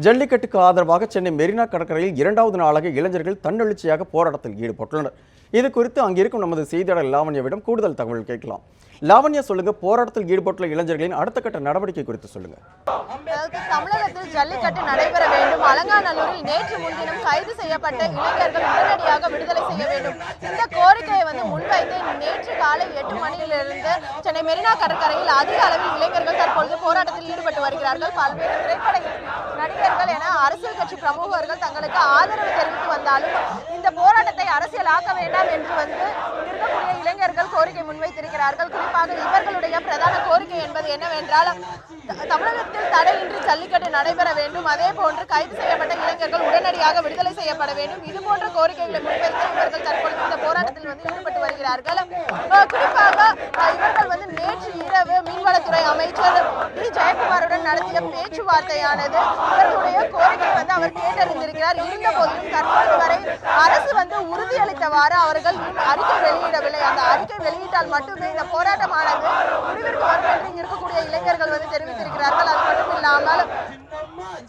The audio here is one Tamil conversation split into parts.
ஜல்லிக்கட்டுக்கு ஆதரவாக சென்னை மெரினா கடற்கரையில் இரண்டாவது நாளாக இளைஞர்கள் தன்னெழுச்சியாக போராட்டத்தில் ஈடுபட்டுள்ளனர். இது குறித்து அங்கிருக்கும் நமது செய்தியாளர் லாவண்யாவிடம் கூடுதல் தகவல் கேட்கலாம். லாவண்யா, சொல்லுங்க, போராட்டத்தில் ஈடுபட்டுள்ள இளைஞர்களின் அடுத்த கட்ட நடவடிக்கை குறித்து சொல்லுங்க. தமிழகத்தில் ஜல்லிக்கட்டு நடைபெற வேண்டும். அலங்காநல்லூரில் நேற்று முன்தினம் கைது செய்யப்பட்ட இளைஞர்கள் உடனடியாக விடுதலை செய்ய வேண்டும். இந்த கோரிக்கையை முன்வைத்து நேற்று காலை 8 மணியிலிருந்து சென்னை மெரினா கடற்கரையில் அதிக அளவில் இளைஞர்கள் தற்பொழுது போராட்டத்தில் ஈடுபட்டு வருகிறார்கள். பல்வேறு திரைப்பட நடிகர்கள் என அரசியல் கட்சி பிரமுகர்கள் தங்களுக்கு ஆதரவு தெரிவித்து வந்தாலும் இந்த போராட்டத்தை அரசியலாக்க வேண்டாம் என்று இருக்கக்கூடிய இளைஞர்கள் கோரிக்கை முன்வைத்திருக்கிறார்கள். குறிப்பாக இவர்களுடைய பிரதான கோரிக்கை என்பது என்னவென்றால், தமிழகத்தில் தடையின்றி ஜல்லிக்கட்டு நடைபெற வேண்டும். அதே போன்று கைது செய்யப்பட்ட இளைஞர்கள் உடனடியாக விடுதலை செய்யப்பட வேண்டும். இது போன்ற கோரிக்கைகளை முன்வைத்து இவர்கள் தற்பொழுது இந்த போராட்டத்தில் ஈடுபட்டு வருகிறார்கள். குறிப்பாக இவர்கள் நேற்று இரவு மீன்வளத்துறை அமைச்சர் டி ஜெயக்குமாருடன் நடத்திய பேச்சுவார்த்தையானது இவர்களுடைய கோரிக்கை அவர் கேட்டறிந்திருக்கிறார். இருந்த போதிலும் தற்போது வரை அரசு உறுதியளித்தவாறு அவர்கள் அறிக்கை வெளியிடவில்லை. அந்த அறிக்கை வெளியிட்டால் மட்டுமே இந்த போராட்டமானது முடிவிற்கு வரும் என்று இருக்கக்கூடிய இளைஞர்கள் தெரிவித்திருக்கிறார்கள். அது மட்டும் இல்லாமல்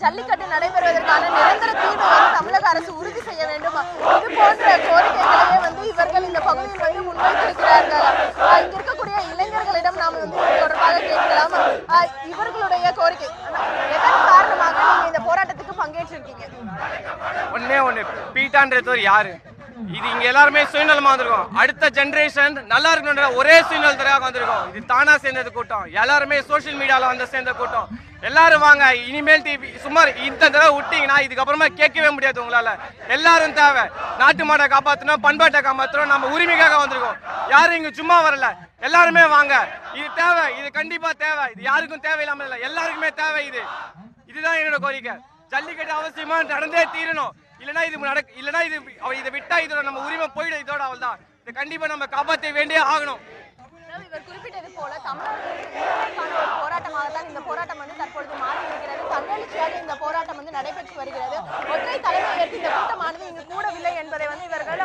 ஜல்லிக்கட்டு நடைபெறுவதற்கான நிரந்தர தீர்வை தமிழக அரசு உறுதி செய்ய வேண்டும். இது போன்ற கோரிக்கைகளையே இவர்கள் இந்த பகுதியில் முன்வைத்திருக்கிறார்கள். இங்க இருக்கக்கூடிய இளைஞர்களிடம் நாம் தொடர்பாக கேட்கலாம். இவர்களுடைய கோரிக்கை எதன் காரணமாக நீங்க இந்த போராட்டத்துக்கு பங்கேற்றிருக்கீங்க? ஒண்ணு பீட்டான்றது யாரு? இது இங்க எல்லாருமே சுயநலமா வந்திருக்கோம். அடுத்த ஜெனரேஷன் நல்லா இருக்கணும்ன்ற ஒரே சுயநலத்துக்காக வந்திருக்கோம். இது தானா சேர்ந்தது கூட்டம், எல்லாருமே சோசியல் மீடியால சேர்ந்த கூட்டம். எல்லாரும் வாங்க. இனிமேல் சுமார் இந்த தடவை விட்டீங்கன்னா இதுக்கப்புறமா கேட்கவே முடியாது உங்களால. எல்லாரும் தேவை. நாட்டு மாட்டை காப்பாற்றணும், பண்பாட்டை காப்பாற்றணும். நம்ம உரிமைக்காக வந்திருக்கோம். யாரும் இங்க சும்மா வரல. எல்லாருமே வாங்க. இது தேவை, இது கண்டிப்பா தேவை. இது யாருக்கும் தேவையில்லாம இல்லை, எல்லாருக்குமே தேவை. இதுதான் என்னோட கோரிக்கை. ஜல்லிக்கட்டு அவசியமா நடந்தே தீரணும். இல்லைன்னா இதை விட்டா இதோட நம்ம உரிமை போயிடும். இதோட அவள் தான். இதை கண்டிப்பா நம்ம காப்பாற்ற வேண்டியே ஆகணும். இவர் குறிப்பிட்டது போல தமிழர்களுக்கான ஒரு போராட்டமாக தான் இந்த போராட்டம் தற்பொழுது மாறி இருக்கிறது. தன்னெழுச்சியாக இந்த போராட்டம் நடைபெற்று வருகிறது. ஒற்றை தலைமை ஏற்று இந்த கூட்டமானது இங்கு கூடவில்லை என்பதை இவர்கள்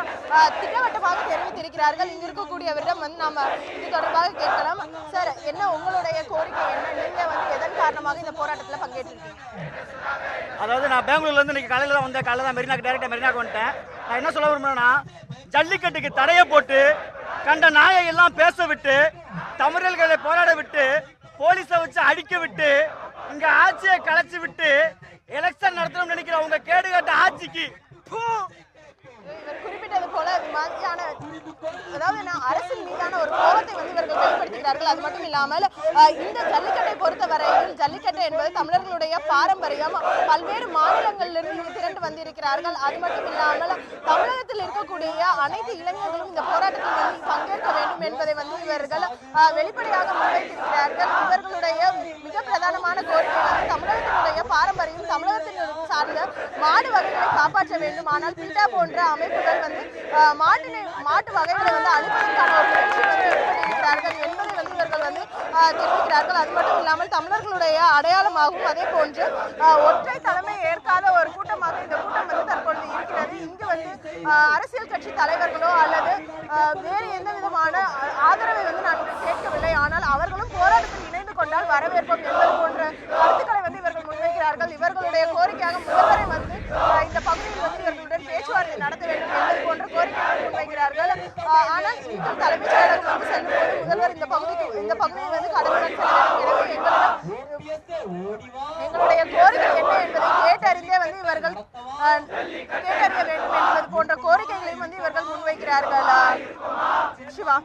திட்டவட்டமாக தெரிவித்திருக்கிறார்கள். இங்கு இருக்கக்கூடியவரிடம் நாம இது தொடர்பாக கேட்கலாம். சார், என்ன உங்களுடைய கோரிக்கை? என்ன நீங்க எதன் காரணமாக இந்த போராட்டத்தில் பங்கேற்றிருக்கீங்க? அதாவது நான் பெங்களூர்ல இருந்து இன்னைக்கு காலையில தான் வந்தேன். காலையில தான் மெரினாக்கு டைரக்டா மெரினாக்கு வந்துட்டேன். நான் என்ன சொல்ல விரும்புறேன்னா, ஜல்லிக்கட்டுக்கு தடையை போட்டு கண்ட நாயை எல்லாம் பேச விட்டு, தமிழர்களை போராட விட்டு, போலீஸை வச்சு அடிக்க விட்டு, இங்க ஆட்சியை கலைச்சு விட்டு எலெக்ஷன் நடத்தணும்னு நினைக்கிற உங்க கேடுகட்ட ஆட்சிக்கு இவர் குறிப்பிட்டது போல அரசின் மீதான ஒரு கோபத்தை இவர்கள் வெளிப்படுத்துகிறார்கள். அது மட்டும் இல்லாமல் இந்த ஜல்லிக்கட்டை பொறுத்தவரையில் ஜல்லிக்கட்டு என்பது தமிழர்களுடைய பாரம்பரியம். பல்வேறு மாநிலங்களிலிருந்து திரண்டு வந்திருக்கிறார்கள். அது மட்டும் இல்லாமல் தமிழகத்தில் இருக்கக்கூடிய அனைத்து இளைஞர்களும் இந்த போராட்டத்தில் பங்கேற்க வேண்டும் என்பதை இவர்கள் வெளிப்படையாக முன்வைத்திருக்கிறார்கள். இவர்களுடைய மிக பிரதானமான கோரிக்கை தமிழகத்தினுடைய பாரம்பரியம், தமிழகத்தில் சார்ந்த மாடு வகைகளை காப்பாற்ற வேண்டும். ஆனால் பீட்டா போன்ற அமைப்புகள் மாட்டு வகைகளை அழிப்பதற்கான ஒரு முயற்சி ஈடுபட்டிருக்கிறார்கள் என்பதை இவர்கள் தெரிவிக்கிறார்கள். அது மட்டும் இல்லாமல் தமிழர்களுடைய அடையாளமாகவும் அதே போன்று ஒற்றை தலைமை ஏற்காத ஒரு கூட்டமாக இந்த கூட்டம் தற்பொழுது இருக்கிறது. இங்கு அரசியல் கட்சி தலைவர்களோ அல்லது வேறு எந்த விதமான ஆதரவை நான் கேட்கவில்லை. ஆனால் அவர்களும் போராட்டத்தில் இணைந்து கொண்டால் வரவேற்போம் என்பது போன்ற கருத்துக்களை இவர்கள் முன்வைக்கிறார்கள். இவர்களுடைய கோரிக்கையாக முதல்வரை இந்த பகுதியில் இவர்களுடன் பேச்சுவார்த்தை நடத்த வேண்டும் என்பது போன்ற கோரிக்கைகளை முன்வைக்கிறார்கள். ஆனால் இன்று தலைமைச் செயலகம் செல்லும் போது முதல்வர் இந்த பகுதியை கடவுளுடன் செல்ல வேண்டும். எங்களுடைய கோரிக்கை என்ன என்பதை கேட்டறிந்தே இவர்கள் கேட்டறிய வேண்டும் என்பது போன்ற கோரிக்கைகளையும் இவர்கள் முன்வைக்கிறார்கள். சிவா,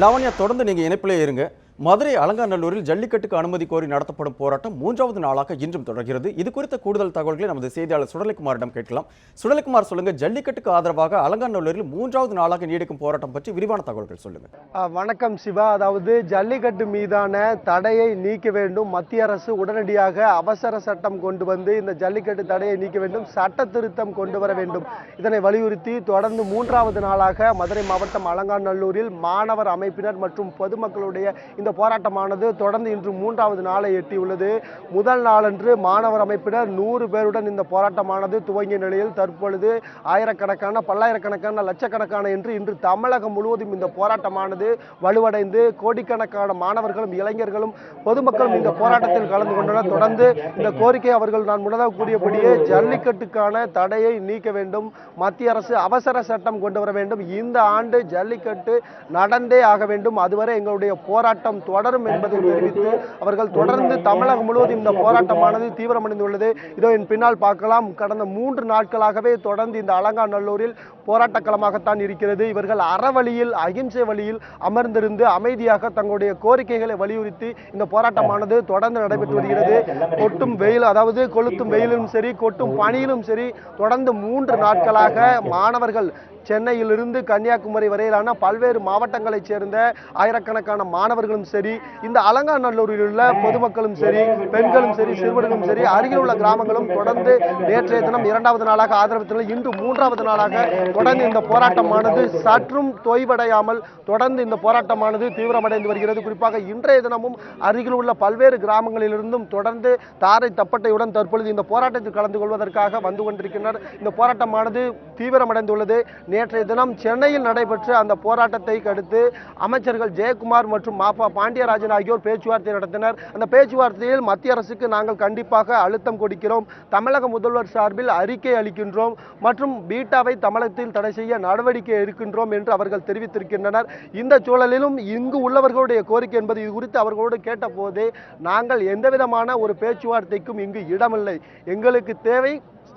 லாவண்யா, தொடர்ந்து நீங்க இணைப்பிலே இருங்க. மதுரை அலங்காநல்லூரில் ஜல்லிக்கட்டுக்கு அனுமதி கோரி நடத்தப்படும் போராட்டம் 3வது நாளாக இன்றும் தொடர்கிறது. இது குறித்த கூடுதல் தகவல்களை நமது செய்தியாளர் சுடலைக்குமாரிடம் கேட்கலாம். சுடலைக்குமார், சொல்லுங்க, ஜல்லிக்கட்டுக்கு ஆதரவாக அலங்காநல்லூரில் 3வது நாளாக நீடிக்கும் போராட்டம் பற்றி விரிவான தகவல்கள் சொல்லுங்க. வணக்கம் சிவா. அதாவது ஜல்லிக்கட்டு மீதான தடையை நீக்க வேண்டும். மத்திய அரசு உடனடியாக அவசர சட்டம் கொண்டு வந்து இந்த ஜல்லிக்கட்டு தடையை நீக்க வேண்டும், சட்ட திருத்தம் கொண்டு வர வேண்டும். இதனை வலியுறுத்தி தொடர்ந்து 3வது நாளாக மதுரை மாவட்டம் அலங்காநல்லூரில் மாணவர் அமைப்பினர் மற்றும் பொதுமக்களுடைய இந்த இந்த போராட்டமானது தொடர்ந்து இன்று 3வது நாளை எட்டியுள்ளது. முதல் நாளன்று மாணவர் அமைப்பினர் 100 பேருடன் இந்த போராட்டமானது துவங்கிய நிலையில் தற்பொழுது ஆயிரக்கணக்கான, பல்லாயிரக்கணக்கான, லட்சக்கணக்கான என்று இன்று தமிழகம் முழுவதும் இந்த போராட்டமானது வலுவடைந்து கோடிக்கணக்கான மாணவர்களும் இளைஞர்களும் பொதுமக்களும் இந்த போராட்டத்தில் கலந்து கொண்டனர். தொடர்ந்து இந்த கோரிக்கை அவர்கள் நான் முன்னதாக கூறியபடியே ஜல்லிக்கட்டுக்கான தடையை நீக்க வேண்டும், மத்திய அரசு அவசர சட்டம் கொண்டு வர வேண்டும், இந்த ஆண்டு ஜல்லிக்கட்டு நடந்தே ஆக வேண்டும், அதுவரை எங்களுடைய போராட்டம் தொடரும் என்பதை தெரிவித்து அவர்கள் தொடர்ந்து தமிழகம் முழுவதும் இந்த போராட்டமானது தீவிரமடைந்துள்ளது. இதோ என் பின்னால் பார்க்கலாம். கடந்த 3 நாட்களாகவே தொடர்ந்து இந்த அலங்காநல்லூரில் போராட்ட களமாகத்தான் இருக்கிறது. இவர்கள் அறவழியில், அகிம்சை வழியில் அமர்ந்திருந்து அமைதியாக தங்களுடைய கோரிக்கைகளை வலியுறுத்தி இந்த போராட்டமானது தொடர்ந்து நடைபெற்று வருகிறது. கொட்டும் வெயில், அதாவது கொளுத்தும் வெயிலும் சரி, கொட்டும் பனியிலும் சரி, தொடர்ந்து 3 நாட்களாக மாணவர்கள் சென்னையிலிருந்து கன்னியாகுமரி வரையிலான பல்வேறு மாவட்டங்களைச் சேர்ந்த ஆயிரக்கணக்கான மாணவர்களும் சரி, இந்த அலங்காநல்லூரில் உள்ள பொதுமக்களும் சரி, பெண்களும் சரி, சிறுவர்களும் சரி, அருகில் உள்ள கிராமங்களும் தொடர்ந்து நேற்றைய தினம் 2வது நாளாக ஆதரவு, இன்று 3வது நாளாக தொடர்ந்து இந்த போராட்டமானது சற்றும் தொய்வடையாமல் தொடர்ந்து இந்த போராட்டமானது தீவிரமடைந்து வருகிறது. குறிப்பாக இன்றைய தினமும் அருகில் உள்ள பல்வேறு கிராமங்களிலிருந்தும் தொடர்ந்து தாரை தப்பட்டையுடன் தற்பொழுது இந்த போராட்டத்தில் கலந்து கொள்வதற்காக வந்து கொண்டிருக்கின்றனர். இந்த போராட்டமானது தீவிரமடைந்துள்ளது. நேற்றைய தினம் சென்னையில் நடைபெற்ற அந்த போராட்டத்தை அடுத்து அமைச்சர்கள் ஜெயக்குமார் மற்றும் மாபா பாண்டியராஜன் ஆகியோர் பேச்சுவார்த்தை நடத்தினர். அந்த பேச்சுவார்த்தையில் மத்திய அரசுக்கு நாங்கள் கண்டிப்பாக அழுத்தம் கொடுக்கிறோம், தமிழக முதல்வர் சார்பில் அறிக்கை அளிக்கின்றோம் மற்றும் பீட்டாவை தமிழகத்தில் தடை செய்ய நடவடிக்கை எடுக்கின்றோம் என்று அவர்கள் தெரிவித்திருக்கின்றனர். இந்த சூழலிலும் இங்கு உள்ளவர்களுடைய கோரிக்கை என்பது இது குறித்து அவர்களோடு கேட்டபோதே நாங்கள் எந்தவிதமான ஒரு பேச்சுவார்த்தைக்கும் இங்கு இடமில்லை, எங்களுக்கு தேவை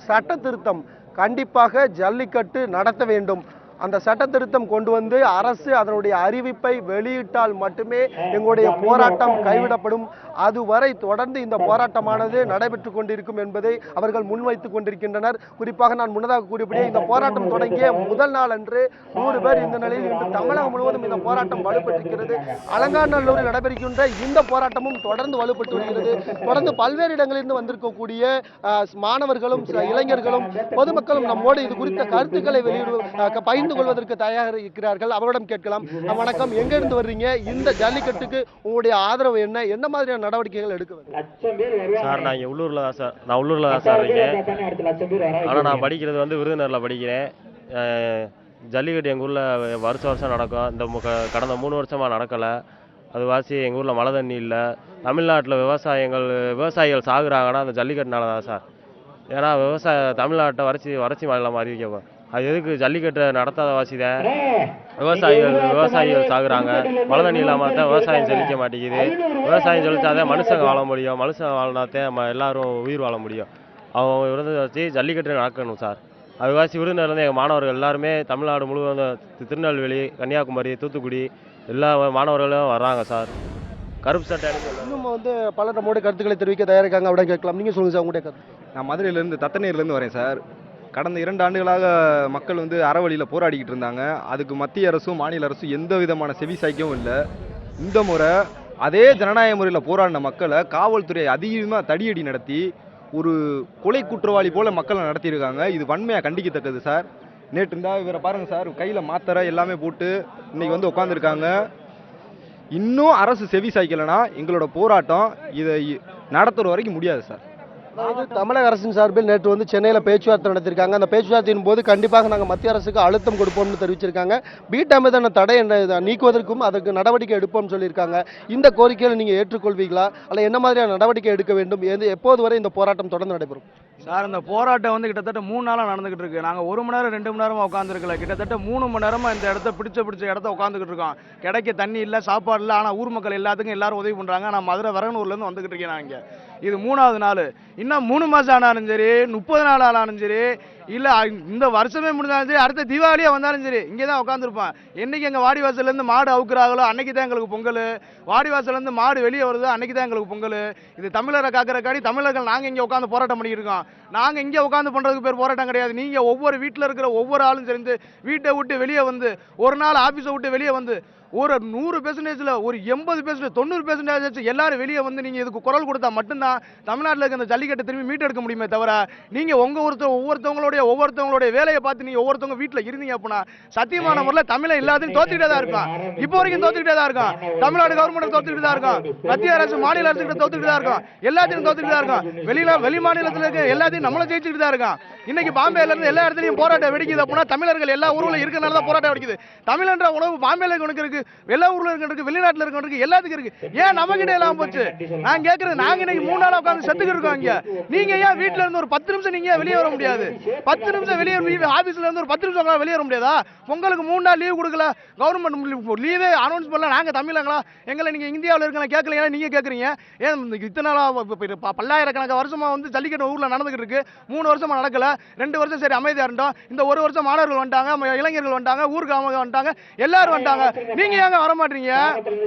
சட்ட திருத்தம், கண்டிப்பாக ஜல்லிக்கட்டு நடத்த வேண்டும், அந்த சட்ட திருத்தம் கொண்டு வந்து அரசு அதனுடைய அறிவிப்பை வெளியிட்டால் மட்டுமே எங்களுடைய போராட்டம் கைவிடப்படும், அதுவரை தொடர்ந்து இந்த போராட்டமானது நடைபெற்றுக் கொண்டிருக்கும் என்பதை அவர்கள் முன்வைத்துக் கொண்டிருக்கின்றனர். குறிப்பாக நான் முன்னதாக கூறியபடியே இந்த போராட்டம் தொடங்கிய முதல் நாள் அன்று 100 பேர் இந்த நிலையில் இன்று தமிழகம் முழுவதும் இந்த போராட்டம் வலுப்பெற்றிருக்கிறது. அலங்காநல்லூரில் நடைபெறுகின்ற இந்த போராட்டமும் தொடர்ந்து வலுப்பெற்று வருகிறது. தொடர்ந்து பல்வேறு இடங்களிலிருந்து வந்திருக்கக்கூடிய மாணவர்களும் இளைஞர்களும் பொதுமக்களும் நம்மோடு இது குறித்த கருத்துக்களை பகிர்ந்து கொள்வதற்கு தயாராக இருக்கிறார்கள். அவரிடம் கேட்கலாம். வணக்கம், எங்க இருந்து வர்றீங்க? இந்த ஜல்லிக்கட்டுக்கு உங்களுடைய ஆதரவு என்ன? என்ன மாதிரியான நடவடிக்கைகள் எடுக்க வேண்டும்? சார் நான் உள்ளூரில் தான் சார் இருக்கேன். ஆனால் நான் படிக்கிறது வந்து விருதுநகரில் படிக்கிறேன். ஜல்லிக்கட்டு எங்கள் ஊரில் வருஷம் நடக்கும். இந்த கடந்த 3 வருஷமாக நடக்கலை. அது வாசி எங்கள் ஊரில் மழை தண்ணி இல்லை. தமிழ்நாட்டில் விவசாயிகள் சாகுறாங்கன்னா அந்த ஜல்லிக்கட்டுனால தான் சார். ஏன்னா தமிழ்நாட்டை வறட்சி மாநிலமாக அறிவிக்கப்போ அது எதுக்கு ஜல்லிக்கட்டை நடத்தாத வாசி தான் விவசாயிகள் சாகுறாங்க. மழை தண்ணி இல்லாமல் தான் விவசாயம் செழிக்க மாட்டேங்குது. விவசாயம் செழித்தாதான் மனுஷங்க வாழ முடியும். மனுஷங்க வாழ்னாதான் நம்ம எல்லாரும் உயிர் வாழ முடியும். அவங்க விருது வச்சு ஜல்லிக்கட்டு நடக்கணும் சார். அது வாசி விருதுநகர்லேருந்து எங்கள் மாணவர்கள் எல்லாருமே தமிழ்நாடு முழுவதும் திருநெல்வேலி, கன்னியாகுமரி, தூத்துக்குடி எல்லா மாணவர்களும் வர்றாங்க சார். கருப்பு சட்டை இன்னும் வந்து பலர் நம்மளுடைய கருத்துக்களை தெரிவிக்க தயாரிக்காங்க. அப்படியே கேட்கலாம். நீங்கள் சொல்லுங்கள் சார் உங்களுடைய கருத்து. நான் மதுரையிலேருந்து தத்தநீர்லேருந்து வரேன் சார். கடந்த 2 ஆண்டுகளாக மக்கள் வந்து அறவழியில் போராடிக்கிட்டு இருந்தாங்க. அதுக்கு மத்திய அரசும் மாநில அரசும் எந்த விதமான செவி சாய்க்கவும் இல்லை. இந்த முறை அதே ஜனநாயக முறையில் போராடின மக்களை காவல்துறை அதிகமாக தடியடி நடத்தி ஒரு கொலை குற்றவாளி போல மக்களை நடத்தியிருக்காங்க. இது வன்மையாக கண்டிக்கத்தக்கது சார். நேற்று இருந்தால் இவரை பாருங்கள் சார், கையில் மாத்திரை எல்லாமே போட்டு இன்னைக்கு வந்து உட்காந்துருக்காங்க. இன்னும் அரசு செவி சாய்க்கலைன்னா எங்களோட போராட்டம் இதை நடத்துகிற வரைக்கும் முடியாது சார். அதாவது தமிழக அரசின் சார்பில் நேற்று வந்து சென்னையில் பேச்சுவார்த்தை நடத்திருக்காங்க. அந்த பேச்சுவார்த்தையின் போது கண்டிப்பாக நாங்கள் மத்திய அரசுக்கு அழுத்தம் கொடுப்போம்னு தெரிவிச்சிருக்காங்க. பீட்டா மீதான தடை நீக்குவதற்கும் அதற்கு நடவடிக்கை எடுப்போம்னு சொல்லியிருக்காங்க. இந்த கோரிக்கையில் நீங்கள் ஏற்றுக்கொள்வீங்களா? அல்ல என்ன மாதிரியான நடவடிக்கை எடுக்க வேண்டும்? எப்போது வரை இந்த போராட்டம் தொடர்ந்து நடைபெறும்? சார், இந்த போராட்டம் வந்து கிட்டத்தட்ட 3 நாளாக நடந்துகிட்டு இருக்கு. நாங்கள் 1 மணி நேரம் 2 மணி நேரமாக உட்காந்துருக்கல. கிட்டத்தட்ட 3 மணி நேரமாக இந்த இடத்த பிடிச்ச இடத்த உட்காந்துக்கிட்டு இருக்கோம். கிடைக்க தண்ணி இல்லை, சாப்பாடு இல்லை. ஆனால் ஊர் மக்கள் எல்லாத்துக்கும் எல்லாரும் உதவி பண்ணுறாங்க. நான் மதுரை வரகனூர்லேருந்து வந்துகிட்டு இருக்கேன். நான் இங்கே இது 3வது நாள். இன்னும் 3 மாதம் ஆனாலும் சரி, 30 நாள் ஆனாலும் சரி, இல்லை இந்த வருஷமே முடிஞ்சாலும் சரி, அடுத்த தீபாவளியாக வந்தாலும் சரி, இங்கே தான் உட்காந்துருப்பேன். என்றைக்கு எங்கள் வாடிவாசல்லேருந்து மாடு அவுக்குறாங்களோ அன்னைக்கு தான் எங்களுக்கு பொங்கல். வாடிவாசல்லேருந்து மாடு வெளியே வருதோ அன்னைக்கு தான் எங்களுக்கு பொங்கல். இது தமிழரை காக்கிறக்காடி தமிழர்கள் நாங்கள் இங்கே உட்காந்து போராட்டம் பண்ணிக்கிட்டு இருக்கோம். நாங்கள் இங்கே உட்காந்து பண்ணுறதுக்கு பேர் போராட்டம் கிடையாது. நீங்கள் ஒவ்வொரு வீட்டில் இருக்கிற ஒவ்வொரு ஆளும் சேர்ந்து வீட்டை விட்டு வெளியே வந்து, ஒரு நாள் ஆஃபீஸை விட்டு வெளியே வந்து, ஒரு 100%, ஒரு 80%, 90% எல்லாரும் வெளியே வந்து நீங்கள் இதுக்கு குரல் கொடுத்தா மட்டும்தான் தமிழ்நாட்டில் இருக்க இந்த ஜல்லிக்கட்டை திரும்பி மீட்டெடுக்க முடியுமே தவிர, நீங்கள் ஒவ்வொருத்தவங்களோட தமிழர்களுடைய ஒவ்வொருத்தவங்களுடைய வேலையை பார்த்து நீங்க ஒவ்வொருத்தவங்க வீட்டுல இருந்தீங்க அப்படின்னா சத்தியமான முறையில் தமிழை எல்லாத்தையும் தோத்துக்கிட்டே தான் இருக்கான். இப்போ வரைக்கும் தோத்துக்கிட்டே தான் இருக்கான். தமிழ்நாடு கவர்மெண்ட் தோத்துக்கிட்டு தான் இருக்கான். மத்திய அரசு மாநில அரசு கிட்ட தோத்துக்கிட்டு தான் இருக்கான். எல்லாத்தையும் தோத்துக்கிட்டு தான் இருக்கான். வெளி மாநிலத்தில் இருக்க எல்லாத்தையும் நம்மள ஜெயிச்சுக்கிட்டு தான் இருக்கான். இன்னைக்கு பாம்பேல இருந்து எல்லா இடத்துலயும் போராட்டம் வெடிக்குது அப்படின்னா தமிழர்கள் எல்லா ஊர்ல இருக்கிறனால தான் போராட்டம் வெடிக்குது. தமிழ்ன்ற உணவு பாம்பேல இருக்கு, எல்லா ஊர்ல இருக்கு, வெளிநாட்டுல இருக்கு, எல்லாத்துக்கும் இருக்கு. ஏன் நம்ம கிட்ட எல்லாம் போச்சு? நான் கேட்கறது, நாங்க இன்னைக்கு 3 நாளா உட்கார்ந்து செத்துக்கிட்டு இருக்கோம் இங்க. நீங்க ஏன் வீட்டுல இருந்து ஒரு 10 நிமிஷம் நீங்க வெளியே வர முடியாது? 10 நிமிஷம் வெளியே ஆபீஸ்ல இருந்து ஒரு 10 நிமிஷம் வெளியே வர முடியாதா? உங்களுக்கு 3 நாள் லீவ் கொடுக்கல, கவர்மெண்ட் லீவே அனௌன்ஸ் பண்ணல. நாங்க தமிழங்களா? எங்களை நீங்க இந்தியாவில் இருக்கலாம் கேட்கல, நீங்க கேட்கறீங்க. ஏன் இத்தனை நாளா பல்லாயிரக்கணக்கான வருஷமா வந்து ஜல்லிக்கட்டு ஊர்ல நடந்துகிட்டு இருக்கு. 3 வருஷமா நடக்கல. 2 வருஷம் சரி அமைதியா இருந்தோம். இந்த 1 வருஷம் மாணவர்கள் வந்துட்டாங்க, இளைஞர்கள் வந்துட்டாங்க, ஊருக்கு வந்துட்டாங்க, எல்லாரும் வந்துட்டாங்க. நீங்க ஏங்க வர மாட்டீங்க?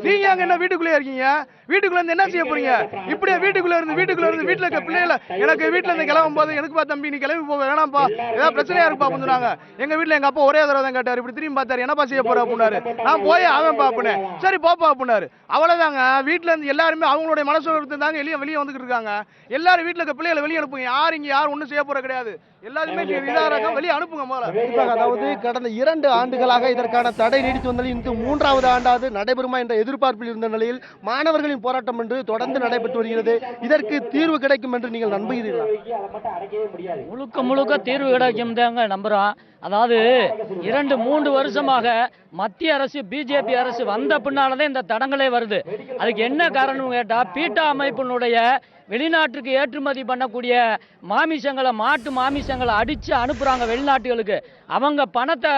நீங்க ஏங்க என்ன வீட்டுக்குள்ளே இருக்கீங்க? வீட்டுக்குள்ள இருந்து என்ன செய்ய போறீங்க? இப்படியே வீட்டுக்குள்ள இருந்து வீட்டுல இருக்க பிள்ளைகளை எனக்கு வீட்டுல இருந்து கிளம்பும் போது எனக்குப்பா தம்பி நீ கிளம்பி போக வேணாம்ப்பா, ஏதாவது பிரச்சனையா இருக்குப்பா சொன்னாங்க. எங்க வீட்டுல எங்க அப்பா ஒரே தடவை தான் கேட்டாரு, இப்படி திரும்பி பார்த்தாரு, என்னப்பா செய்ய போற அப்படின்னாரு. நான் போய் அவன்பா அப்படின்னேன். சரி போப்பா அப்படின்னாரு. அவ்வளவுதாங்க. வீட்டுல இருந்து எல்லாருமே அவங்களுடைய மனசோட இருந்தாங்க, வெளியே வந்துகிட்டு இருக்காங்க. எல்லாரும் வீட்டுல இருக்க பிள்ளைகளை வெளியே அனுப்புங்க. யாரும் ஒண்ணும் செய்ய போற கிடையாது. எல்லாருமே வெளியே அனுப்புங்க முதல்ல. அதாவது கடந்த 2 ஆண்டுகளாக இதற்கான தடை நீடித்து வந்தாலும் இந்த 3வது ஆண்டாவது நடைபெறுமா என்ற எதிர்பார்ப்பில் இருந்த நிலையில் மாணவர்களின் போராட்டம் என்று தொடர்ந்து நடைபெற்று வருகிறது. இதற்கு தீர்வு கிடைக்கும் என்று நீங்கள் நம்புகிறீர்களா? முழுக்க தீர்வு கிடைக்கும் தாங்க நம்புறோம். அதாவது 2-3 வருஷமாக மத்திய அரசு பிஜேபி அரசு வந்த பின்னால்தான் இந்த தடங்களே வருது. அதுக்கு என்ன காரணம் கேட்டா, பீட்டா அமைப்பினுடைய வெளிநாட்டுக்கு ஏற்றுமதி பண்ணக்கூடிய மாட்டு மாமிசங்களை அடிச்சு அனுப்புறாங்க வெளிநாட்டுகளுக்கு. அவங்க பணத்தை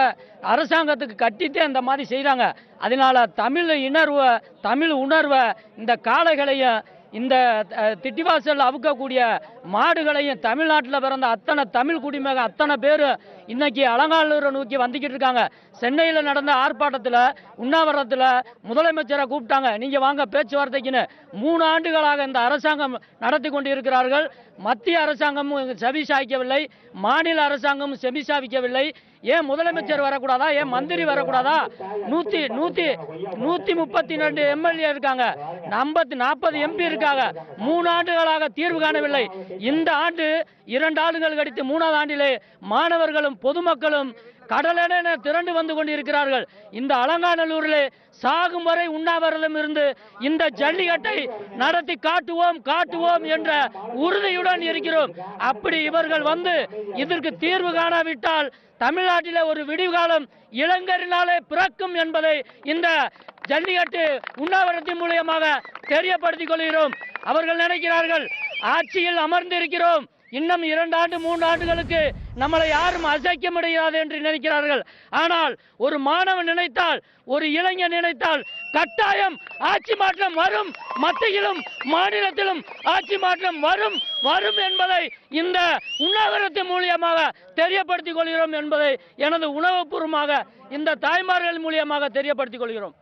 அரசாங்கத்துக்கு கட்டிட்டே இந்த மாதிரி செய்யறாங்க. அதனால தமிழ் உணர்வை இந்த காளைகளையும் இந்த திட்டிவாசல் அவுக்கக்கூடிய மாடுகளையும் தமிழ்நாட்டில் பிறந்த அத்தனை தமிழ் குடிமகன் அத்தனை பேர் இன்னைக்கு அலங்காநல்லூரை நோக்கி வந்துக்கிட்டு இருக்காங்க. சென்னையில் நடந்த ஆர்ப்பாட்டத்தில் உண்ணாவிரத்தில் முதலமைச்சரை கூப்பிட்டாங்க, நீங்கள் வாங்க பேச்சுவார்த்தைக்குன்னு. 3 ஆண்டுகளாக இந்த அரசாங்கம் நடத்தி கொண்டு இருக்கிறார்கள். மத்திய அரசாங்கமும் செவிசாய்க்கவில்லை, மாநில அரசாங்கமும் செவிசாய்க்கவில்லை. ஏன் முதலமைச்சர் வரக்கூடாதா? ஏன் மந்திரி வரக்கூடாதா? 132 எம்எல்ஏ இருக்காங்க, 40 எம்பி இருக்காங்க. 3 ஆண்டுகளாக தீர்வு காணவில்லை. இந்த ஆண்டு 2 ஆண்டுகள் கழித்து 3வது ஆண்டிலே மாணவர்களும் பொதுமக்களும் கடலென திரண்டு வந்து கொண்டிருக்கிறார்கள். இந்த அலங்காநல்லூரிலே சாகும் வரை உண்ணாவிரதம் இருந்து இந்த ஜல்லிக்கட்டை நடத்தி காட்டுவோம் என்ற உறுதியுடன் இருக்கிறோம். அப்படி இவர்கள் வந்து இதற்கு தீர்வு காணாவிட்டால் தமிழ்நாட்டிலே ஒரு விடிவுகாலம் இளைஞரினாலே பிறக்கும் என்பதை இந்த ஜல்லிக்கட்டு உண்ணாவிரத்தின் மூலியமாக தெரியப்படுத்திக் கொள்கிறோம். அவர்கள் நினைக்கிறார்கள் ஆட்சியில் அமர்ந்திருக்கிறோம், இன்னும் 2 ஆண்டு 3 ஆண்டுகளுக்கு நம்மளை யாரும் அசைக்க முடியாது என்று நினைக்கிறார்கள். ஆனால் ஒரு மாணவன் நினைத்தால், ஒரு இளைஞன் நினைத்தால் கட்டாயம் ஆட்சி மாற்றம் வரும். மத்தியிலும் மாநிலத்திலும் ஆட்சி மாற்றம் வரும் என்பதை இந்த உண்ணாவிரத்தின் மூலியமாக தெரியப்படுத்திக் கொள்கிறோம் என்பதை எனது உணவுபூர்வமாக இந்த தாய்மார்கள் மூலியமாக தெரியப்படுத்திக் கொள்கிறோம்.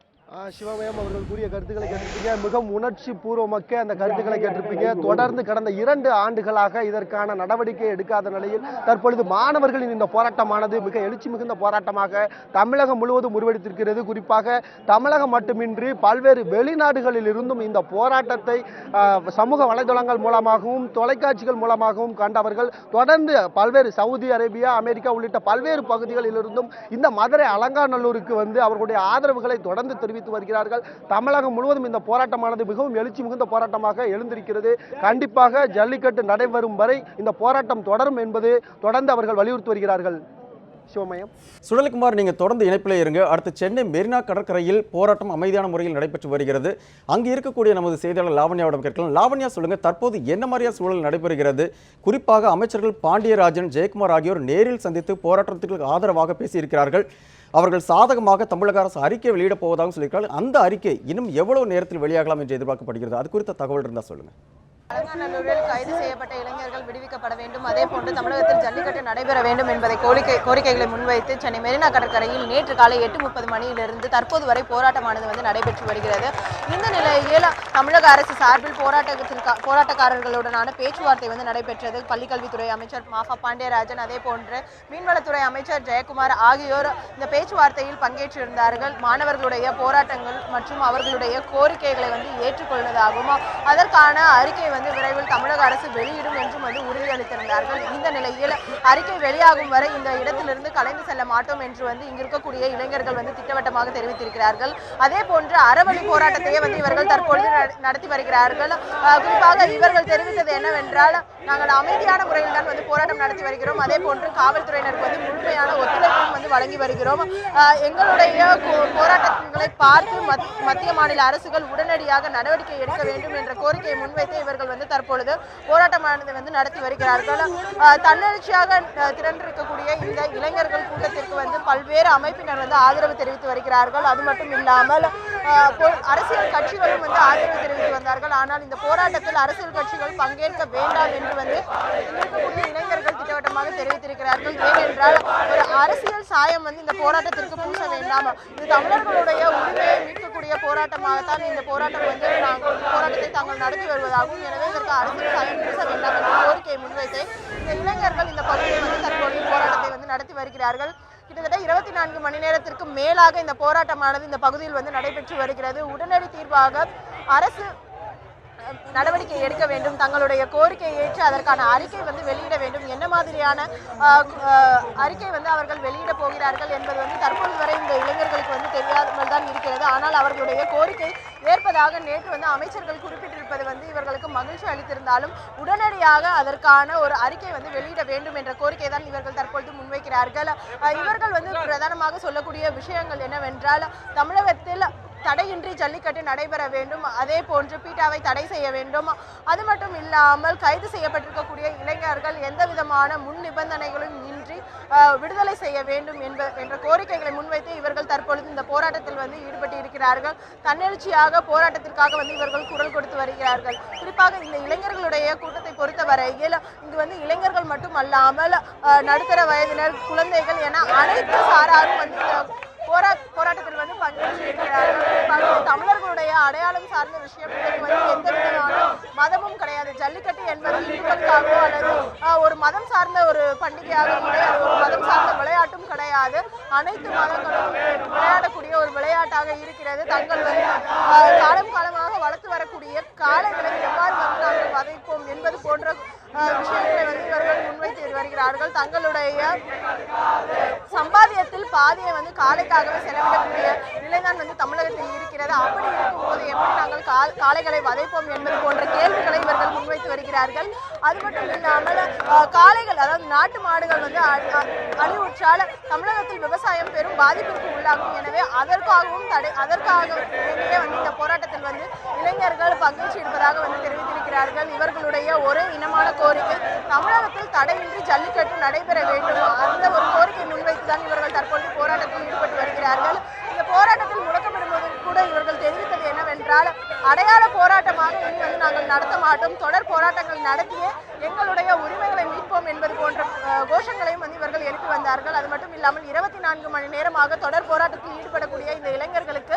சிவமயம் அவர்கள் கூறிய கருத்துக்களை கேட்டிருப்பீங்க. மிகவும் உணர்ச்சி பூர்வமக்க அந்த கருத்துக்களை கேட்டிருப்பீங்க. தொடர்ந்து கடந்த 2 ஆண்டுகளாக இதற்கான நடவடிக்கை எடுக்காத நிலையில் தற்பொழுது மாணவர்களின் இந்த போராட்டமானது மிக எழுச்சி மிகுந்த போராட்டமாக தமிழகம் முழுவதும் உருவெடுத்திருக்கிறது. குறிப்பாக தமிழகம் மட்டுமின்றி பல்வேறு வெளிநாடுகளில் இருந்தும் இந்த போராட்டத்தை சமூக வலைதளங்கள் மூலமாகவும் தொலைக்காட்சிகள் மூலமாகவும் கண்டவர்கள் தொடர்ந்து பல்வேறு சவுதி அரேபியா, அமெரிக்கா உள்ளிட்ட பல்வேறு பகுதிகளில் இருந்தும் இந்த மதுரை அலங்காநல்லூருக்கு வந்து அவர்களுடைய ஆதரவுகளை தொடர்ந்து தெரிவித்து வருகிறார்கள். தமிழகம் முழுவதும் இந்த போராட்டமானது மிகவும் எழுச்சி மிகுந்த போராட்டமாக எழுந்திருக்கிறது. கண்டிப்பாக ஜல்லிக்கட்டு நடைபெறும் வரை இந்த போராட்டம் தொடரும் என்பது தொடர்ந்து அவர்கள் வலியுறுத்தி வருகிறார்கள். சிவமயம். சுடலைக்குமார், நீங்க தொடர்ந்து இணைப்பிலே இருங்க. அடுத்து சென்னை மெரினா கடற்கரையில் போராட்டம் அமைதியான முறையில் நடைபெற்று வருகிறது. அங்கு இருக்கக்கூடிய நமது செய்தியாளர் லாவண்யாவிடம் கேட்கலாம். லாவண்யா, சொல்லுங்க, தற்போது என்ன மாதிரியான சூழல் நடைபெறுகிறது? குறிப்பாக அமைச்சர்கள் பாண்டியராஜன், ஜெயக்குமார் ஆகியோர் நேரில் சந்தித்து போராட்டத்திற்கு ஆதரவாக பேசியிருக்கிறார்கள். அவர்கள் சாதகமாக தமிழக அரசு அறிக்கை வெளியிடப் போவதாக சொல்லியிருக்கிறார்கள். அந்த அறிக்கை இன்னும் எவ்வளவு நேரத்தில் வெளியாகலாம் என்று எதிர்பார்க்கப்படுகிறது? அது குறித்த தகவல் இருந்தால் சொல்லுங்க. அலங்காநல்லூரில் கைது செய்யப்பட்ட இளைஞர்கள் விடுவிக்கப்பட வேண்டும், அதே போன்று தமிழகத்தில் ஜல்லிக்கட்டு நடைபெற வேண்டும் என்பதை கோரிக்கைகளை முன்வைத்து சென்னை மெரினா கடற்கரையில் நேற்று காலை 8:30 மணியிலிருந்து தற்போது வரை போராட்டமானது நடைபெற்று வருகிறது. இந்த நிலையில் தமிழக அரசு சார்பில் போராட்டக்காரர்களுடனான பேச்சுவார்த்தை நடைபெற்றது. பள்ளிக்கல்வித்துறை அமைச்சர் மாஃபா பாண்டியராஜன், அதே போன்று மீன்வளத்துறை அமைச்சர் ஜெயக்குமார் ஆகியோர் இந்த பேச்சுவார்த்தையில் பங்கேற்றிருந்தார்கள். மாணவர்களுடைய போராட்டங்கள் மற்றும் அவர்களுடைய கோரிக்கைகளை ஏற்றுக்கொள்வதாகவும் அதற்கான அறிக்கை வந்து விரைவில் தமிழக அரசு வெளியிடும் என்றும் வந்து உறுதியளித்திருந்தார்கள். இந்த நிலையில் அறிக்கை வெளியாகும் வரை இந்த இடத்திலிருந்து கலைந்து செல்ல மாட்டோம் என்று வந்து இங்கு இருக்கக்கூடிய இளைஞர்கள் வந்து திட்டவட்டமாக தெரிவித்திருக்கிறார்கள். அதே போன்று அறவழி போராட்டத்தையே வந்து இவர்கள் தற்பொழுது நடத்தி வருகிறார்கள். குறிப்பாக இவர்கள் தெரிவித்தது என்னவென்றால், நாங்கள் அமைதியான முறையில் தான் வந்து போராட்டம் நடத்தி வருகிறோம். அதே போன்று காவல்துறையினருக்கு வந்து முழுமையான ஒத்துழைப்பும் வந்து வழங்கி வருகிறோம். எங்களுடைய போராட்டங்களை பார்த்து மத்திய மாநில அரசுகள் உடனடியாக நடவடிக்கை எடுக்க வேண்டும் என்ற கோரிக்கையை முன்வைத்து இவர்கள் வந்து தற்பொழுது போராட்டமானது வந்து நடத்தி வருகிறார்கள். தன்னெழுச்சியாக திரண்டிருக்கக்கூடிய இந்த இளைஞர்கள் கூட்டத்திற்கு வந்து பல்வேறு அமைப்பினர் வந்து ஆதரவு தெரிவித்து வருகிறார்கள். அது மட்டும் இல்லாமல் அரசியல் கட்சிகளும் வந்து ஆதரவு தெரிவித்து வந்தார்கள். ஆனால் இந்த போராட்டத்தில் அரசியல் கட்சிகள் பங்கேற்க வேண்டாம் என்று வந்து இருக்கக்கூடிய இளைஞர்கள் திட்டவட்டமாக தெரிவித்திருக்கிறார்கள். ஏனென்றால் ஒரு அரசியல் சாயம் வந்து இந்த போராட்டத்திற்கு பூச வேண்டாம், இது தமிழர்களுடைய உரிமையை மீட்கக்கூடிய போராட்டமாகத்தான் இந்த போராட்டம் வந்து போராட்டத்தை தாங்கள் நடத்தி வருவதாகவும், எனவே இதற்கு அரசியல் சாயம் பூச வேண்டாம் என்ற கோரிக்கையை முன்வைத்து இந்த இளைஞர்கள் இந்த பகுதியில் வந்து தற்போது போராட்டத்தை வந்து நடத்தி வருகிறார்கள். கிட்டத்தட்ட 24 மணி நேரத்திற்கு மேலாக இந்த போராட்டமானது இந்த பகுதியில் வந்து நடைபெற்று வருகிறது. உடனடி தீர்வாக அரசு நடவடிக்கை எடுக்க வேண்டும், தங்களுடைய கோரிக்கையை ஏற்று அதற்கான அறிக்கை வந்து வெளியிட வேண்டும். என்ன மாதிரியான அறிக்கை வந்து அவர்கள் வெளியிட போகிறார்கள் என்பது வந்து தற்போது வரை இந்த இளைஞர்களுக்கு வந்து தெரியாமல் தான் இருக்கிறது. ஆனால் அவர்களுடைய கோரிக்கை ஏற்பதாக நேற்று வந்து அமைச்சர்கள் குறிப்பிட்டிருப்பது வந்து இவர்களுக்கு மகிழ்ச்சி அளித்திருந்தாலும், உடனடியாக அதற்கான ஒரு அறிக்கை வந்து வெளியிட வேண்டும் என்ற கோரிக்கை தான் இவர்கள் தற்பொழுது முன்வைக்கிறார்கள். இவர்கள் வந்து பிரதானமாக சொல்லக்கூடிய விஷயங்கள் என்னவென்றால், தமிழகத்தில் தடையின்றி ஜல்லிக்கட்டு நடைபெற வேண்டும், அதே போன்று பீட்டாவை தடை செய்ய வேண்டும், அது மட்டும் இல்லாமல் கைது செய்யப்பட்டிருக்கக்கூடிய இளைஞர்கள் எந்த விதமான முன் நிபந்தனைகளும் இன்றி விடுதலை செய்ய வேண்டும் என்ற கோரிக்கைகளை முன்வைத்து இவர்கள் தற்பொழுது இந்த போராட்டத்தில் வந்து ஈடுபட்டு இருக்கிறார்கள். தன்னெழுச்சியாக போராட்டத்திற்காக வந்து இவர்கள் குரல் கொடுத்து வருகிறார்கள். குறிப்பாக இந்த இளைஞர்களுடைய கூட்டத்தை பொறுத்தவரையில் இங்கு வந்து இளைஞர்கள் மட்டுமல்லாமல் நடுத்தர வயதினர், குழந்தைகள் என அனைத்து சாராரும் வந்து போராட்டத்தில் வந்து பங்கேற்று இருக்கிறார்கள். தமிழர்களுடைய அடையாளம் சார்ந்த விஷயம் வந்து எந்த விதமான மதமும் கிடையாது. ஜல்லிக்கட்டு என்பது இந்துக்களுக்காகவோ அல்லது ஒரு மதம் சார்ந்த ஒரு பண்டிகையாக கிடையாது, ஒரு மதம் சார்ந்த விளையாட்டும் கிடையாது. அனைத்து மதங்களும் விளையாடக்கூடிய ஒரு விளையாட்டாக இருக்கிறது. தங்கள் வந்து காலம் காலமாக வளர்த்து வரக்கூடிய காளைகளை எவ்வாறு வந்து நாங்கள் வதைப்போம் என்பது போன்ற விஷயங்களை வந்து இவர்கள் முன்வைத்து வருகிறார்கள். தங்களுடைய சம்பாத்தியத்தில் பாதியை வந்து காளைக்காகவே செலவிடக்கூடிய நிலைதான் வந்து தமிழகத்தில் இருக்கிறது. அப்படி இருக்கும்போது எப்படி நாங்கள் காளைகளை வதைப்போம் என்பது போன்ற கேள்விகளை இவர்கள் முன்வைத்து வருகிறார்கள். அது மட்டும் இல்லாமல் காளைகள், அதாவது நாட்டு மாடுகள் வந்து அழிவுற்றால் தமிழகத்தில் விவசாயம் பெரும் பாதிப்பிற்கு உள்ளாகும். எனவே அதற்காகவே வந்து இந்த போராட்டத்தில் வந்து இளைஞர்கள் பங்கேற்று இருப்பதாக வந்து தெரிவித்திருக்கிறார்கள். இவர்களுடைய ஒரே இனமான கோரிக்கை தமிழகத்தில் தடையின்றி ஜல்லிக்கட்டு நடைபெற வேண்டும். அந்த ஒரு கோரிக்கை முன்வைத்துதான் இவர்கள் தற்போது போராட்டத்தில் ஈடுபட்டு வருகிறார்கள். இந்த போராட்டத்தில் முழக்கமிடும்போது கூட இவர்கள் தெரிவித்தது என்னவென்றால், அடையாள போராட்டமாக இனி வந்து நாங்கள் நடத்த மாட்டோம், தொடர் போராட்டங்கள் நடத்தியே எங்களுடைய உரிமைகளை மீட்போம் என்பது போன்ற கோஷங்களையும் வந்து இவர்கள் எழுப்பி வந்தார்கள். அது மட்டும் இல்லாமல் 24 மணி நேரமாக தொடர் போராட்டத்தில் ஈடுபடக்கூடிய இந்த இளைஞர்களுக்கு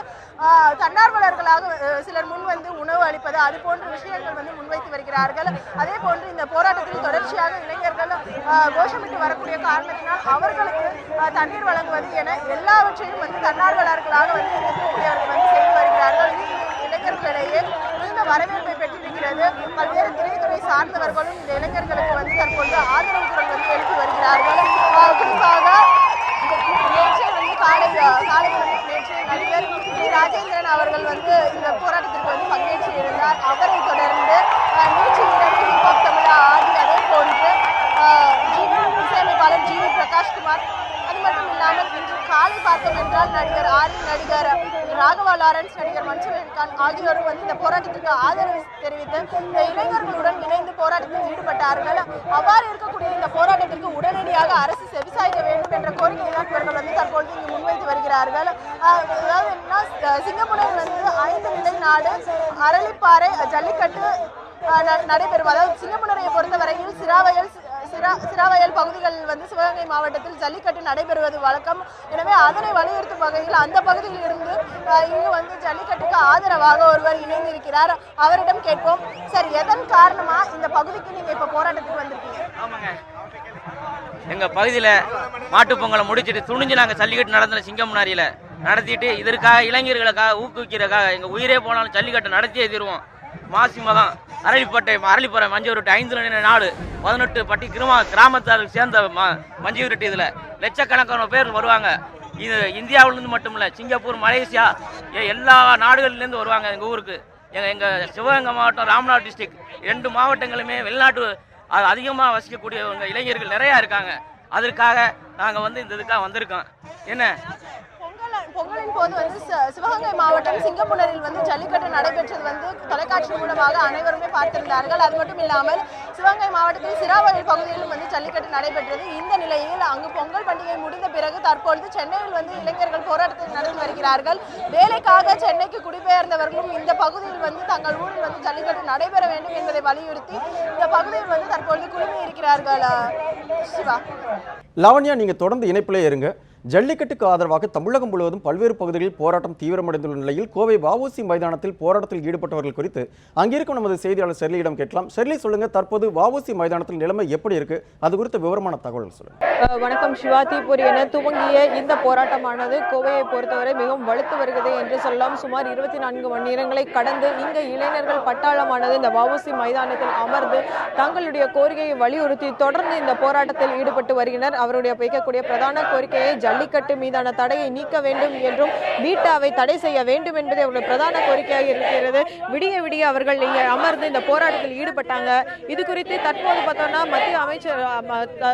தன்னார்வலர்களாக சிலர் முன் வந்து உணவு அளிப்பது, அது போன்ற விஷயங்கள் வந்து முன்வைத்து வருகிறார்கள். அதே போன்று இந்த போராட்டத்தில் தொடர்ச்சியாக இளைஞர்கள் கோஷமிட்டு வரக்கூடிய காரணத்தினால் அவர்களுக்கு தண்ணீர் வழங்குவது என எல்லாவற்றையும் வந்து தன்னார்வலர்களாக வந்து இருக்கக்கூடியவர்கள் வந்து செய்து வருகிறார்கள். இளைஞர்களிடையே மிகுந்த வரவேற்பை பெற்றிருக்கிறது. பல்வேறு திரைத்துறை சார்ந்தவர்களும் இந்த இளைஞர்களுக்கு வந்து தற்போது ஆதரவு குரல் வந்து எழுப்பி வருகிறார்கள். குறிப்பாக நேற்று வந்து காலை நேற்று நடிகர் ராஜேந்திரன் அவர்கள் வந்து இந்த போராட்டத்திற்கு வந்து பங்கேற்று இருந்தார். அவரை தொடர்ந்து நேற்று இரவு ஹிப்ஹாப் தமிழா ஆதி, அதே போன்று இசையமைப்பாளர் ஜி.வி. பிரகாஷ்குமார், அது மட்டும் இல்லாமல் இன்று காலை பார்த்தோம் என்றால் நடிகர் ஆரி, நடிகர் ராகவா லாரன்ஸ், நடிகர் மன்சூர் அலிகான் ஆகியோரும் வந்து இந்த போராட்டத்திற்கு ஆதரவு தெரிவித்து இளைஞர்களுடன் இணைந்து போராட்டத்தில் ஈடுபட்டார்கள். அவ்வாறு இருக்கக்கூடிய இந்த போராட்டத்திற்கு உடனடியாக அரசு செவிசாய்க்க வேண்டும் என்ற கோரிக்கையை தான் இவர்கள் வந்து தற்பொழுது இங்கு முன்வைத்து வருகிறார்கள். அதாவது என்ன, சிங்கப்பூரில் வந்து 5 நிலை நாடு அரளிப்பாறை ஜல்லிக்கட்டு நடைபெறும். அதாவது சிங்கப்பூரையை பொறுத்தவரையில் சிராவயல் பகுதிகளில் வந்து சிவகங்கை மாவட்டத்தில் ஜல்லிக்கட்டு நடைபெறுவது வழக்கம். எனவே அதனை வலியுறுத்தும் வகையில் அந்த பகுதியில் இருந்து இங்கு வந்து ஜல்லிக்கட்டுக்கு ஆதரவாக ஒருவர் இணைந்திருக்கிறார். அவரிடம் கேட்போம். சார், எதன் காரணமா இந்த பகுதிக்கு நீங்க இப்ப போராட்டத்துக்கு வந்திருக்கீங்க? ஆமாங்க, எங்க பகுதியில மாட்டுப் பொங்கலை முடிச்சுட்டு துணிஞ்சு நாங்க ஜல்லிக்கட்டு நடந்த சிங்கமுனாரியில நடத்திட்டு இதற்காக இளைஞர்களுக்காக ஊக்குவிக்கிறதுக்காக எங்க உயிரே போனாலும் ஜல்லிக்கட்டு நடத்தியே தீருவோம். மாசி மகம் அரளிப்பறை மஞ்சள் விரட்டு 5 நாடு 18 பட்டி கிராமத்தாருக்கு சேர்ந்த மஞ்சள் விரட்டு. இதில் லட்சக்கணக்கான பேர் வருவாங்க. இது இந்தியாவிலேருந்து மட்டும் இல்லை, சிங்கப்பூர், மலேசியா எல்லா நாடுகள்லேருந்து வருவாங்க எங்கள் ஊருக்கு. எங்கள் சிவகங்கை மாவட்டம், ராமநாத் டிஸ்ட்ரிக்ட் 2 மாவட்டங்களுமே வெளிநாட்டு அதிகமாக வசிக்கக்கூடியவங்க இளைஞர்கள் நிறையா இருக்காங்க. அதற்காக நாங்கள் வந்து இந்த இதுக்காக வந்திருக்கோம். என்ன பொங்கலின் போது வந்து சிவகங்கை மாவட்டம் சிங்கப்பூரில் வந்து ஜல்லிக்கட்டு நடைபெற்றது வந்து தொலைக்காட்சி மூலமாக அனைவருமே பார்த்திருந்தார்கள். அது மட்டும் இல்லாமல் சிவகங்கை மாவட்டத்தில் சிராவளி பகுதியிலும் வந்து ஜல்லிக்கட்டு நடைபெற்றது. இந்த நிலையில் அங்கு பொங்கல் பண்டிகை முடிந்த பிறகு தற்பொழுது சென்னையில் வந்து இளைஞர்கள் போராட்டத்தை நடத்தி வருகிறார்கள். வேலைக்காக சென்னைக்கு குடிபெயர்ந்தவர்களும் இந்த பகுதியில் வந்து தங்கள் ஊரில் வந்து ஜல்லிக்கட்டு நடைபெற வேண்டும் என்பதை வலியுறுத்தி இந்த பகுதியில் வந்து தற்பொழுது குழுமி இருக்கிறார்கள். சிவா, லாவண்யா, நீங்க தொடர்ந்து இணைப்பிலே இருங்க. ஜல்லிக்கட்டுக்கு ஆதரவாக தமிழகம் முழுவதும் பல்வேறு பகுதிகளில் போராட்டம் தீவிரமடைந்துள்ள நிலையில் கோவை வஉசி மைதானத்தில் போராட்டத்தில் ஈடுபட்டவர்கள் குறித்து அங்கிருக்கும் நமது செய்தியாளர் ஷெர்லியிடம் கேட்கலாம். ஷெர்லி, சொல்லுங்க, தற்போது வஉசி மைதானத்தில் நிலைமை எப்படி இருக்கு? அது குறித்த விவரமான தகவல் சொல்லுங்க. வணக்கம் சிவா. தீப்பொறி என துவங்கிய இந்த போராட்டமானது கோவையை பொறுத்தவரை மிகவும் வலுத்து வருகிறது என்று சொல்லலாம். சுமார் 24 மணி நேரங்களை கடந்து இங்க இளைஞர்கள் பட்டாளமானது இந்த வஉசி மைதானத்தில் அமர்ந்து தங்களுடைய கோரிக்கையை வலியுறுத்தி தொடர்ந்து இந்த போராட்டத்தில் ஈடுபட்டு வருகின்றனர். அவருடைய வைக்கக்கூடிய பிரதான கோரிக்கையை ஜல்லிக்கட்டு மீதான தடையை நீக்க வேண்டும் என்றும் வீட்டாவை தடை செய்ய வேண்டும் என்பது அவருடைய பிரதான கோரிக்கையாக இருக்கிறது. விடிய விடிய அவர்கள் இங்கே அமர்ந்து இந்த போராட்டத்தில் ஈடுபட்டாங்க. இது குறித்து தற்போது பார்த்தோம்னா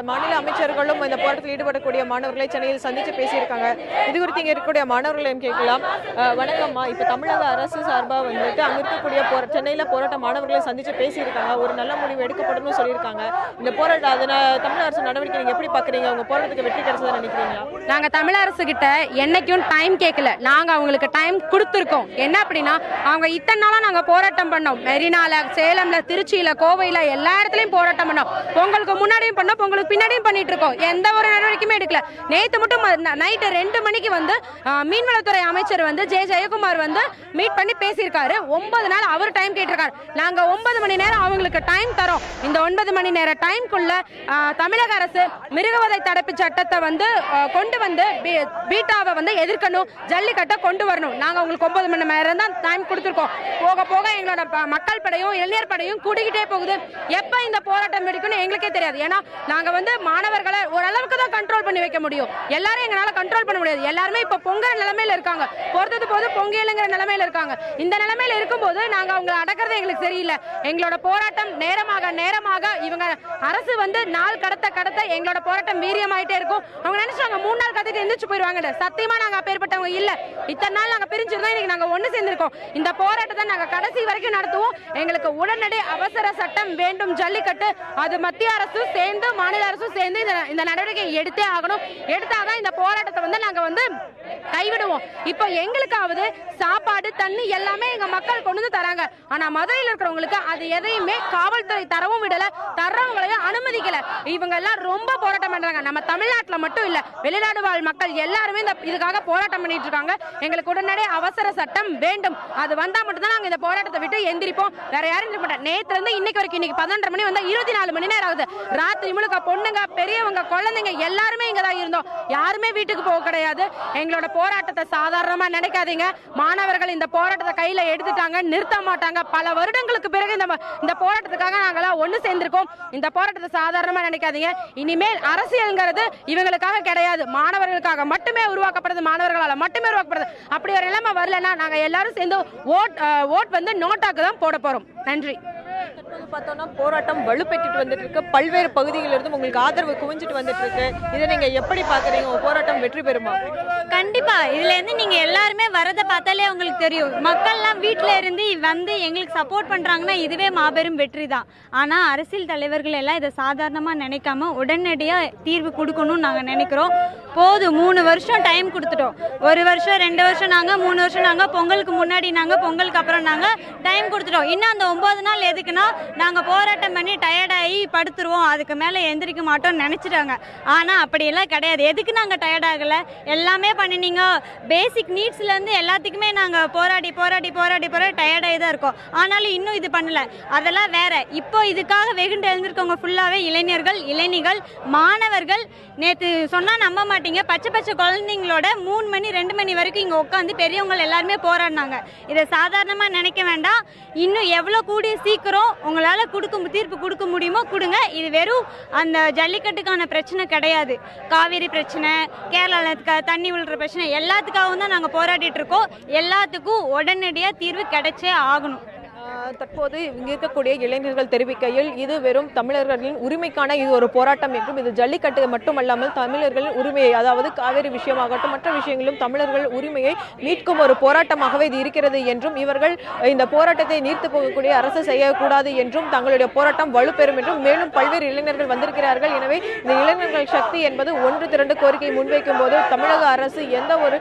மாநில அமைச்சர்களும் இந்த போராட்டத்தில் ஈடுபடக்கூடிய மாணவர்களை சென்னையில் சந்தித்து பேசியிருக்காங்க. இது குறித்து இங்கே இருக்கக்கூடிய மாணவர்களையும் கேட்கலாம். வணக்கம்மா, இப்போ தமிழக அரசு சார்பாக வந்துட்டு அங்கே இருக்கக்கூடிய சென்னையில் போராட்ட மாணவர்களை சந்தித்து பேசியிருக்காங்க. ஒரு நல்ல முடிவு எடுக்கப்படும் சொல்லியிருக்காங்க. இந்த போராட்டம் தமிழக அரசு நடவடிக்கை நீங்கள் எப்படி பார்க்குறீங்க? உங்கள் போராட்டத்துக்கு வெற்றி கிடைச்சதை நினைக்கிறீங்களா? நாங்கள் தமிழ் அரசு கிட்ட என்னைக்கும் டைம் கேட்கல, நாங்கள் அவங்களுக்கு டைம் கொடுத்துருக்கோம். என்ன அப்படின்னா, அவங்க இத்தனை நாளாக நாங்கள் போராட்டம் பண்ணோம். மெரினால, சேலம்ல, திருச்சியில, கோவையில் எல்லா இடத்துலையும் போராட்டம் பண்ணோம். பொங்கலுக்கு முன்னாடியும் பண்ணோம், பொங்கலுக்கு பின்னாடியும் பண்ணிட்டு இருக்கோம். எந்த ஒரு நடவடிக்கையுமே எடுக்கல. நேற்று மட்டும் நைட்டு 2 மணிக்கு வந்து மீன்வளத்துறை அமைச்சர் வந்து ஜெயக்குமார் வந்து மீட் பண்ணி பேசியிருக்காரு. 9 நாள் அவர் டைம் கேட்டிருக்காரு. நாங்கள் 9 மணி நேரம் அவங்களுக்கு டைம் தரோம். இந்த 9 மணி நேரம் டைம்குள்ள தமிழக அரசு மிருகவதை தடுப்பு சட்டத்தை வந்து கொண்டு வந்து பீட்டாவை வந்து எதிர்க்கணும், ஜல்லிக்கட்டை கொண்டு வரணும். நாங்கள் உங்களுக்கு 9 மணி நேரம் தான் டைம் கொடுத்துருக்கோம். போக போக எங்களோட மக்கள் படையும் இளைஞர் படையும் கூடிக்கிட்டே போகுது. எப்போ இந்த போராட்டம் முடிக்கும்னு எங்களுக்கே தெரியாது. ஏன்னா நாங்கள் வந்து மாணவர்களை ஓரளவுக்கு தான் கண்ட்ரோல் பண்ணி வைக்க முடியும். எல்லாரும் எங்களால் கண்ட்ரோல் பண்ண முடியாது. எல்லாருமே இப்போ பொங்குற நிலைமையில இருக்காங்க, பொறுத்தது போது பொங்கியலுங்கிற நிலைமையில இருக்காங்க. இந்த நிலைமையில இருக்கும்போது நாங்கள் அவங்களை அடக்கிறது எங்களுக்கு சரியில்லை. எங்களோட போராட்டம் நேரமாக இவங்க அரசு வந்து நாள் கடத்த எங்களோட போராட்டம் வீரியமாயிட்டே இருக்கும். அவங்க நினைச்சாங்க 3 நாள் கத்திட்டு எந்திரிச்சு போயிடுவாங்க. சத்தியமா நாங்க அப்பேற்பட்டவங்க இல்ல. இத்தனை நாள் நாங்க பிரிஞ்சிருந்தோம், இன்னைக்கு நாங்க ஒண்ணு சேர்ந்திருக்கோம். இந்த போராட்டத்தை நாங்க கடைசி வரைக்கும் நடத்துவோம். எங்களுக்கு உடனடி அவசர சட்டம் வேண்டும், ஜல்லிக்கட்டு. அது மத்திய அரசும் சேர்ந்து மாநில அரசும் சேர்ந்து இந்த நடவடிக்கை எடுத்தே ஆகணும். எடுத்தாதான் இந்த போராட்டத்தை வந்து நாங்க வந்து கைவிடுவோம். இப்போ எங்களுக்காவது சாப்பாடு, தண்ணி எல்லாமே எங்க மக்கள் கொண்டு வந்து தராங்க. ஆனா மதுரையில் இருக்கிறவங்களுக்கு அது எதையுமே காவல்துறை தரவும் விடல, தர்றவங்களையும் அனுமதிக்கல. இவங்க எல்லாம் ரொம்ப போராட்டம் பண்றாங்க. நம்ம தமிழ்நாட்டில் மட்டும் இல்ல, வெளிநாடு வாழ் மக்கள் எல்லாருமே இதுக்காக போராட்டம் பண்ணிட்டு இருக்காங்க. எங்களுக்கு உடனடி அவசர சட்டம் வேண்டும். அது வந்தா மட்டும் தான் நாங்க இந்த போராட்டத்தை விட்டு எந்திரிப்போம். வேற யாரும் இருக்க மாட்டோம். நேத்துல இருந்து இன்னைக்கு வரைக்கும், இன்னைக்கு 12:30 மணி வந்தா 24 மணி நேரம் ஆகுது. ராத்திரி முழுக்க பொண்ணுங்க, பெரியவங்க, குழந்தைங்க எல்லாருமே இங்க தான் இருந்தோம். யாருமே வீட்டுக்கு போக கிடையாது. எங்களோட போராட்டத்தை சாதாரணமா நினைக்காதீங்க. மாணவர்கள் இந்த போராட்டத்தை கையில எடுத்துட்டாங்க, நிறுத்த மாட்டாங்க. பல வருடங்களுக்கு பிறகு இந்த போராட்டத்துக்காக நாங்களாம் ஒண்ணு சேர்ந்திருக்கோம். இந்த போராட்டத்தை சாதாரணமா நினைக்காதீங்க. இனிமேல் அரசியல்ங்கிறது இவங்களுக்காக கிடையாது, மாணவர்களுக்காக மட்டுமே உருவாக்கப்படுது, மாணவர்களால் மட்டுமே உருவாக்கப்படுது. அப்படி ஒரு நிலைமை வரலன்னா நாங்க எல்லாரும் சேர்ந்து ஓட் வந்து நோட்டாக்கு தான் போட போறோம். நன்றி. தற்போது பார்த்தோம்னா போராட்டம் வலுப்பெற்றுட்டு வந்துட்டு இருக்கு. பல்வேறு பகுதிகளிலிருந்து உங்களுக்கு ஆதரவு குவிஞ்சிட்டு வந்துட்டு இருக்கு. இதை நீங்க எப்படி பாக்குறீங்க? போராட்டம் வெற்றி பெறுமா? கண்டிப்பா. இதுல இருந்து நீங்க எல்லாருமே வரதை பார்த்தாலே உங்களுக்கு தெரியும். மக்கள்லாம் வீட்டுல இருந்து வந்து எங்களுக்கு சப்போர்ட் பண்றாங்கன்னா இதுவே மாபெரும் வெற்றி தான். ஆனா அரசியல் தலைவர்கள் எல்லாம் இதை சாதாரணமா நினைக்காம உடனடியா தீர்வு கொடுக்கணும்னு நாங்க நினைக்கிறோம். போதும், 3 வருஷம் டைம் கொடுத்துட்டோம். 1 வருஷம், 2 வருஷம் நாங்க, 3 வருஷம் நாங்க, பொங்கலுக்கு முன்னாடி நாங்க, பொங்கலுக்கு அப்புறம் நாங்க டைம் கொடுத்துட்டோம். இன்னும் அந்த 9 நாள் எதுக்குன்னா நாங்கள் போராட்டம் பண்ணி டயர்டாகி படுத்துருவோம், அதுக்கு மேலே எந்திரிக்க மாட்டோம்னு நினச்சிட்டாங்க. ஆனால் அப்படியெல்லாம் கிடையாது. எதுக்கு நாங்கள் டயர்டாகலை, எல்லாமே பண்ணினீங்க. பேசிக் நீட்ஸ்லேருந்து எல்லாத்துக்குமே நாங்கள் போராடி போராடி போராடி போராடி டயர்டாகி தான் இருக்கோம். ஆனாலும் இன்னும் இது பண்ணல, அதெல்லாம் வேற. இப்போ இதுக்காக வெகுண்டு எழுந்திருக்கவங்க ஃபுல்லாகவே இளைஞர்கள், இளைஞர்கள், மாணவர்கள். நேற்று சொன்னால் நம்ப மாட்டீங்க, பச்சை பச்சை குழந்தைங்களோட 3 மணி 2 மணி வரைக்கும் இங்கே உட்காந்து பெரியவங்க எல்லாருமே போராடினாங்க. இதை சாதாரணமாக நினைக்க வேண்டாம். இன்னும் எவ்வளோ கூடிய சீக்கிரம் உங்களால் தீர்ப்பு கொடுக்க முடியுமோ கொடுங்க. இது வெறும் அந்த ஜல்லிக்கட்டுக்கான பிரச்சனை கிடையாது. காவிரி பிரச்சனை, கேரளாவில் தண்ணி விழுற பிரச்சனை, எல்லாத்துக்காகவும் தான் நாங்கள் போராடிட்டு இருக்கோம். எல்லாத்துக்கும் உடனடியாக தீர்வு கிடைச்சே ஆகணும். தற்போது இங்கு இருக்கக்கூடிய இளைஞர்கள் தெரிவிக்கையில் இது வெறும் தமிழர்களின் உரிமைக்கான இது ஒரு போராட்டம் என்றும், இது ஜல்லிக்கட்டு மட்டுமல்லாமல் தமிழர்களின் உரிமையை, அதாவது காவேரி விஷயமாகட்டும் மற்ற விஷயங்களும் தமிழர்கள் உரிமையை மீட்கும் ஒரு போராட்டமாகவே இது இருக்கிறது என்றும், இவர்கள் இந்த போராட்டத்தை நீர்த்து போகக்கூடிய அரசு செய்யக்கூடாது என்றும், தங்களுடைய போராட்டம் வலுப்பெறும் என்றும் மேலும் பல்வேறு இளைஞர்கள் வந்திருக்கிறார்கள். எனவே இந்த இளைஞர்கள் சக்தி என்பது ஒன்று திரண்டு கோரிக்கை முன்வைக்கும் போது தமிழக அரசு எந்த ஒரு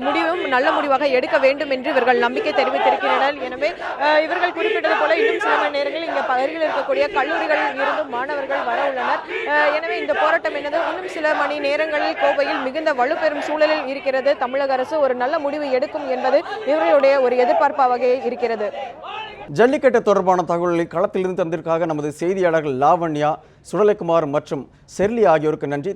முடிவும் நல்ல முடிவாக எடுக்க வேண்டும் என்று இவர்கள் நம்பிக்கை தெரிவித்திருக்கிறார்கள். எனவே இவர்கள் குறிப்பிட்டது போல இன்னும் சில மணி நேரங்களில் இங்கே பகுதியில் இருக்கக்கூடிய கல்லூரிகளில் இருந்தும் மாணவர்கள் வர உள்ளனர். எனவே இந்த போராட்டம் என்னது இன்னும் சில மணி நேரங்களில் கோவையில் மிகுந்த வலுப்பெறும் சூழலில் இருக்கிறது. தமிழக அரசு ஒரு நல்ல முடிவு எடுக்கும் என்பது இவர்களுடைய ஒரு எதிர்பார்ப்பாக இருக்கிறது. ஜல்லிக்கட்டு தொடர்பான தகவல்களை களத்திலிருந்து தந்திருக்காக நமது செய்தியாளர்கள் லாவண்யா, சுடலைக்குமார் மற்றும் செர்லி ஆகியோருக்கு நன்றி.